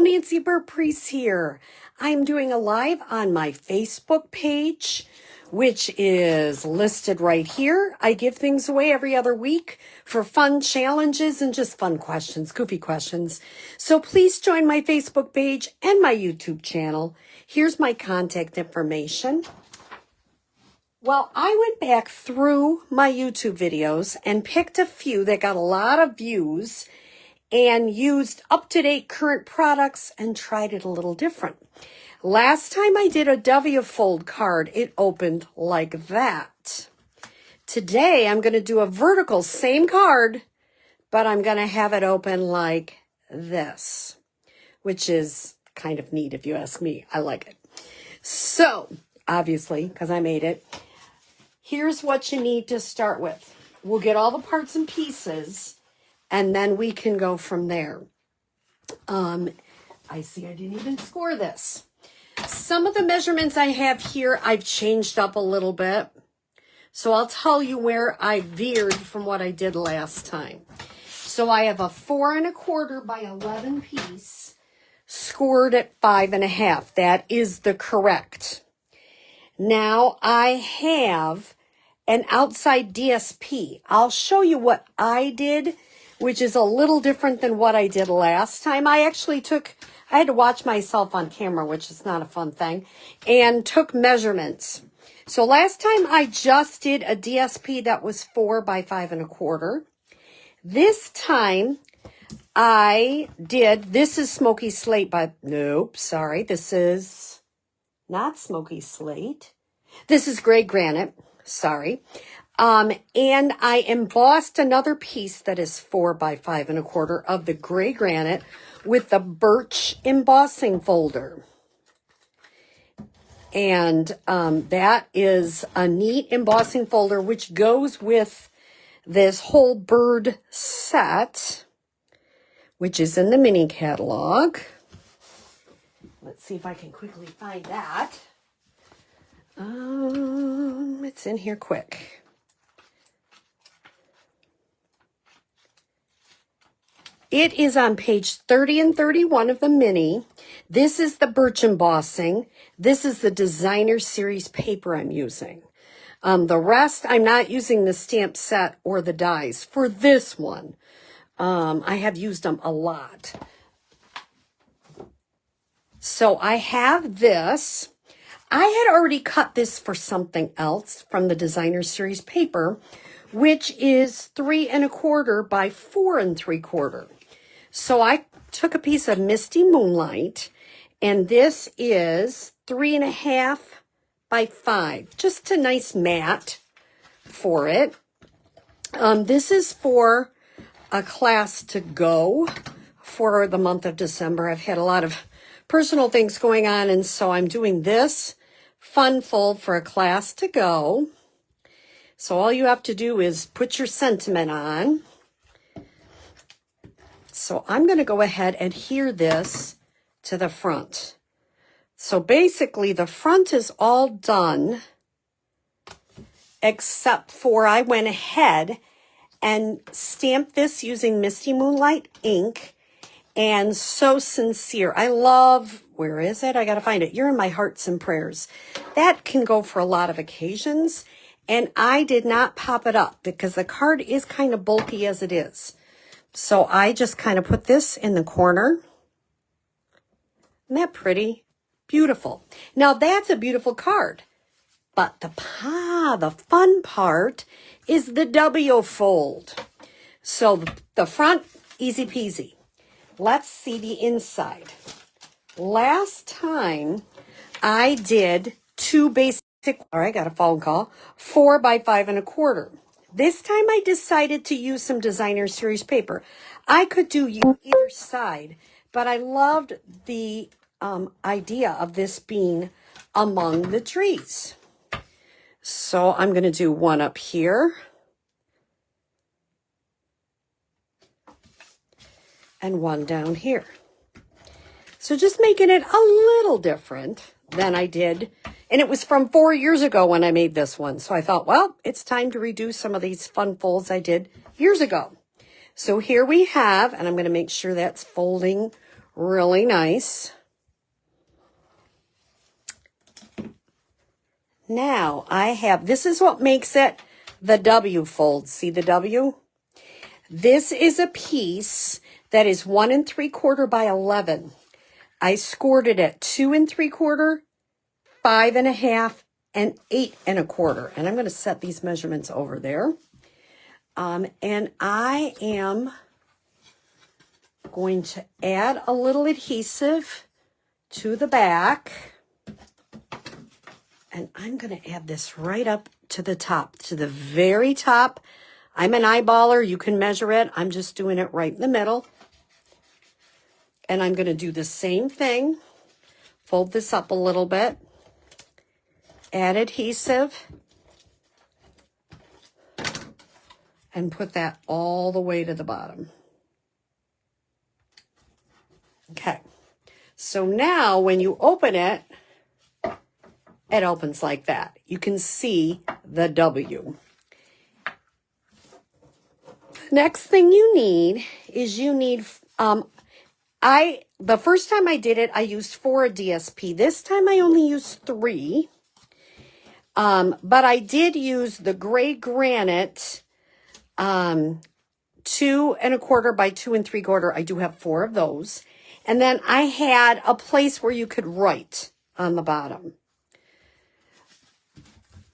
Nancy Burt-Preece here. I'm doing a live on my Facebook page, which is listed right here. I give things away every other week for fun challenges and just fun questions, goofy questions. So please join my Facebook page and my YouTube channel. Here's my contact information. Well, I went back through my YouTube videos and picked a few that got a lot of views and used up-to-date current products and tried it a little different. Last time I did a W fold card, it opened like that. Today I'm going to do a vertical, same card, but I'm going to have it open like this, which is kind of neat if you ask me. I like it. So, obviously, because I made it, here's what you need to start with. We'll get all the parts and pieces, and then we can go from there. I see I didn't even score this. Some of the measurements I have here, I've changed up a little bit. So I'll tell you where I veered from what I did last time. So I have a 4 1/4 by 11 piece, scored at 5 1/2. That is the correct. Now I have an outside DSP. I'll show you what I did, which is a little different than what I did last time. I had to watch myself on camera, which is not a fun thing, and took measurements. So last time I just did a DSP that was 4 by 5 1/4. This time this is Smoky Slate, but nope, sorry, this is not Smoky Slate. This is Gray Granite, sorry. And I embossed another piece that is 4 by 5 1/4 of the Gray Granite with the birch embossing folder. And that is a neat embossing folder, which goes with this whole bird set, which is in the mini catalog. Let's see if I can quickly find that. It's in here quick. It is on page 30 and 31 of the mini. This is the birch embossing. This is the designer series paper I'm using. The rest, I'm not using the stamp set or the dies for this one. I have used them a lot. So I have this. I had already cut this for something else from the designer series paper, which is 3 1/4 by 4 3/4. So I took a piece of Misty Moonlight, and this is 3 1/2 by 5. Just a nice mat for it. This is for a class to go for the month of December. I've had a lot of personal things going on, and so I'm doing this fun fold for a class to go. So all you have to do is put your sentiment on. So I'm going to go ahead and adhere this to the front. So basically the front is all done, except for I went ahead and stamped this using Misty Moonlight ink and So Sincere. I love, where is it? I got to find it. You're in my hearts and prayers. That can go for a lot of occasions. And I did not pop it up because the card is kind of bulky as it is. So I just kind of put this in the corner. Isn't that pretty? Beautiful. Now that's a beautiful card. But the fun part is the W fold. So the front, easy peasy. Let's see the inside. Last time I did two basic, all right, got a phone call, 4 by 5 1/4. This time I decided to use some designer series paper. I could do either side, but I loved the idea of this being among the trees. So I'm going to do one up here. And one down here. So just making it a little different than I did. And it was from 4 years ago when I made this one. So I thought, well, it's time to redo some of these fun folds I did years ago. So here we have, and I'm going to make sure that's folding really nice. Now I have, this is what makes it the W fold. See the W? This is a piece that is 1 3/4 by 11. I scored it at 2 3/4, 5 1/2, and 8 1/4. And I'm going to set these measurements over there. And I am going to add a little adhesive to the back. And I'm going to add this right up to the top, to the very top. I'm an eyeballer. You can measure it. I'm just doing it right in the middle. And I'm going to do the same thing. Fold this up a little bit. Add adhesive. And put that all the way to the bottom. Okay. So now when you open it, it opens like that. You can see the W. Next thing you need is the first time I did it, I used 4 DSP. This time I only used 3. But I did use the gray granite 2 1/4 by 2 3/4. I do have 4 of those. And then I had a place where you could write on the bottom.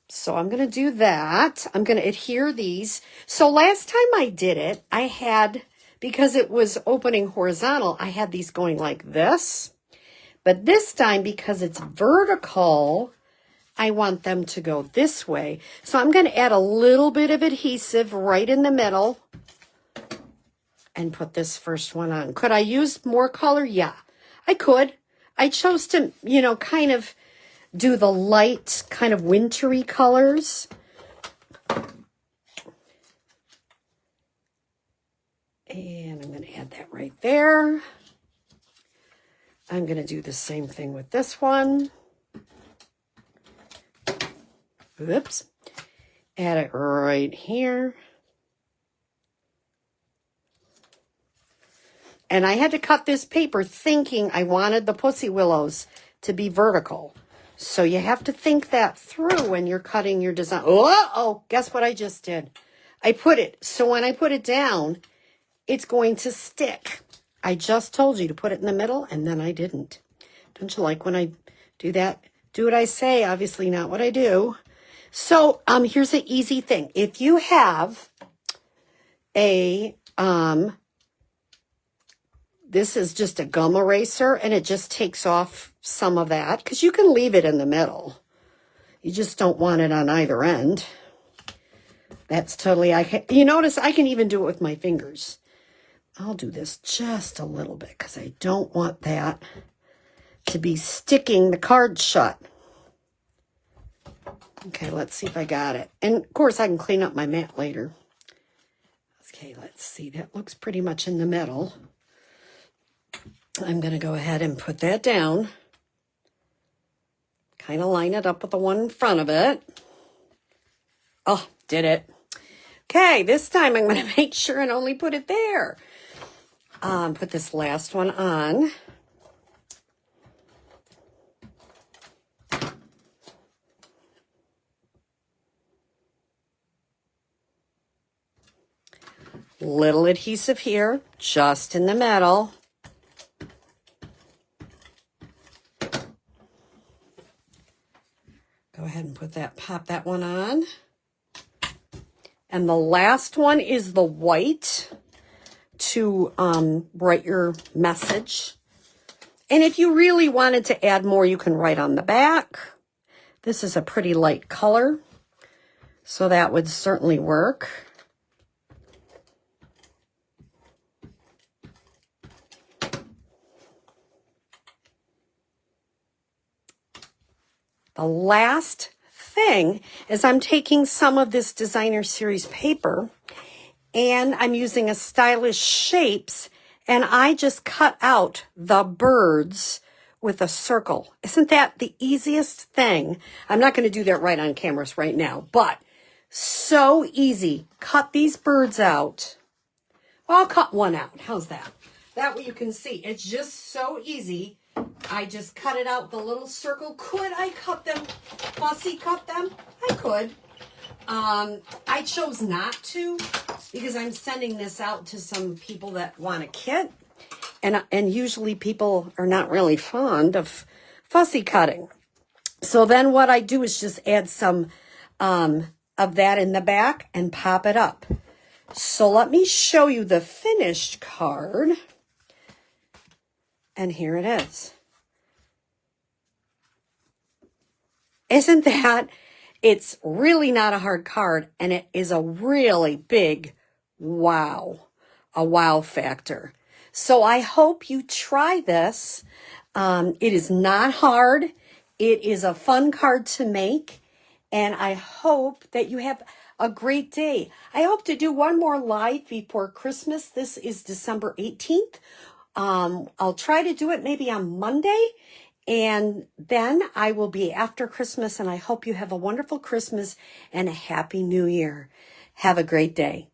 So I'm going to do that. I'm going to adhere these. So last time I did it, I had, because it was opening horizontal, I had these going like this. But this time, because it's vertical, I want them to go this way. So I'm going to add a little bit of adhesive right in the middle and put this first one on. Could I use more color? Yeah, I could. I chose to, kind of do the light, kind of wintry colors. And I'm going to add that right there. I'm going to do the same thing with this one. Oops. Add it right here. And I had to cut this paper thinking I wanted the pussy willows to be vertical. So you have to think that through when you're cutting your design. Oh, guess what I just did? I put it, so when I put it down, it's going to stick. I just told you to put it in the middle, and then I didn't. Don't you like when I do that? Do what I say, obviously not what I do. So here's an easy thing. If you have a, this is just a gum eraser, and it just takes off some of that, because you can leave it in the middle. You just don't want it on either end. That's totally, you notice I can even do it with my fingers. I'll do this just a little bit, because I don't want that to be sticking the card shut. Okay, let's see if I got it. And of course, I can clean up my mat later. Okay, let's see. That looks pretty much in the middle. I'm going to go ahead and put that down. Kind of line it up with the one in front of it. Oh, did it. Okay, this time I'm going to make sure and only put it there. Put this last one on. Little adhesive here, just in the middle. Go ahead and pop that one on. And the last one is the white to write your message. And if you really wanted to add more, you can write on the back. This is a pretty light color, so that would certainly work. The last thing is I'm taking some of this designer series paper and I'm using a stylish shapes, and I just cut out the birds with a circle. Isn't that the easiest thing? I'm not going to do that right on cameras right now, but so easy. Cut these birds out. Well, I'll cut one out. How's that? That way you can see. It's just so easy. I just cut it out the little circle. Could I cut them, fussy cut them? I could. I chose not to because I'm sending this out to some people that want a kit. And usually people are not really fond of fussy cutting. So then what I do is just add some of that in the back and pop it up. So let me show you the finished card. And here it is. Isn't that? It's really not a hard card, and it is a really big wow, a wow factor. So I hope you try this. It is not hard. It is a fun card to make, and I hope that you have a great day. I hope to do one more live before Christmas. This is December 18th. I'll try to do it maybe on Monday. And then I will be after Christmas, and I hope you have a wonderful Christmas and a happy New Year. Have a great day.